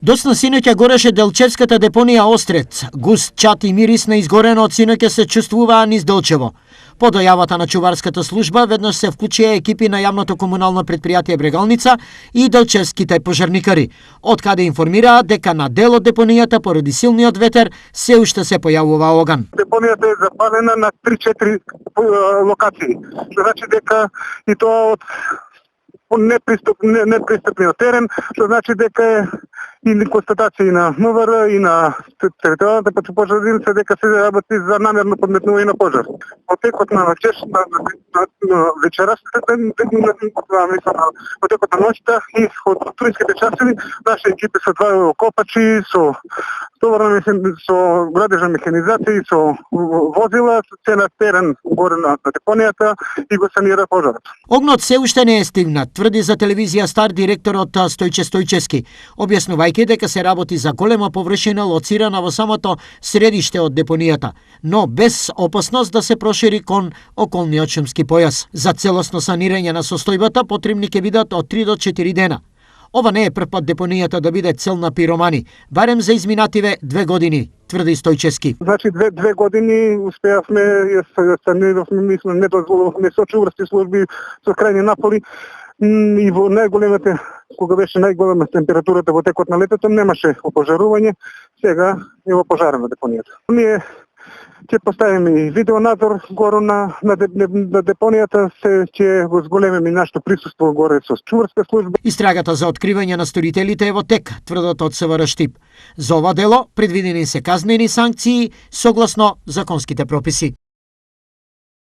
Доцна синоќа гореше Делчевската депонија Острец. Густ чат и мирис на изгорено од синоќа се чувствуваа низ Делчево. По дојавата на чуварската служба веднаш се вклучија екипи на јавното комунално предпријатие Брегалница и делчевските пожарникари, од каде информираат дека на дел од депонијата поради силниот ветер се уште се појавува оган. Депонијата е запалена на 3-4 локации. Што значи дека и тоа од непристапниот терен, што значи дека е и констатации на МВР и на територијалната противопожарница дека се работи за намерно подметнување на пожар. Во текот на вечерасната во текот на ноќта и од утринските часови наши екипи со два копачи, со градежна механизација и со возила се на терен горе на депонијата и го санира пожарот. Огнот се уште не е стигнат, тврди за телевизија Стар директорот Стојче Стојчевски, објаснувајќи дека се работи за голема површина лоцирана во самото средиште од депонијата, но без опасност да се прошири кон околниот шумски појас. За целосно санирање на состојбата потребни ќе бидат од 3 до 4 дена. Ова не е прв пат депонијата да биде цел на пиромани, барем за изминативе 2 години, тврди Стојчевски. Значи две години успеавме, саниравме, мислам, не дозволувавме со чуварски служби, со крајни напори и во најголемите, кога беше најголема температурата во текот на летото, немаше опожарување, сега е опожарена депонијата. Ние ќе поставиме и видеонадзор горе на депонијата, ќе го зголемиме нашето присуство горе со чуварска служба. Истрагата за откривање на сторителите е во тек, тврдат од СВР Штип. За ова дело предвидени се казнени санкции согласно законските прописи.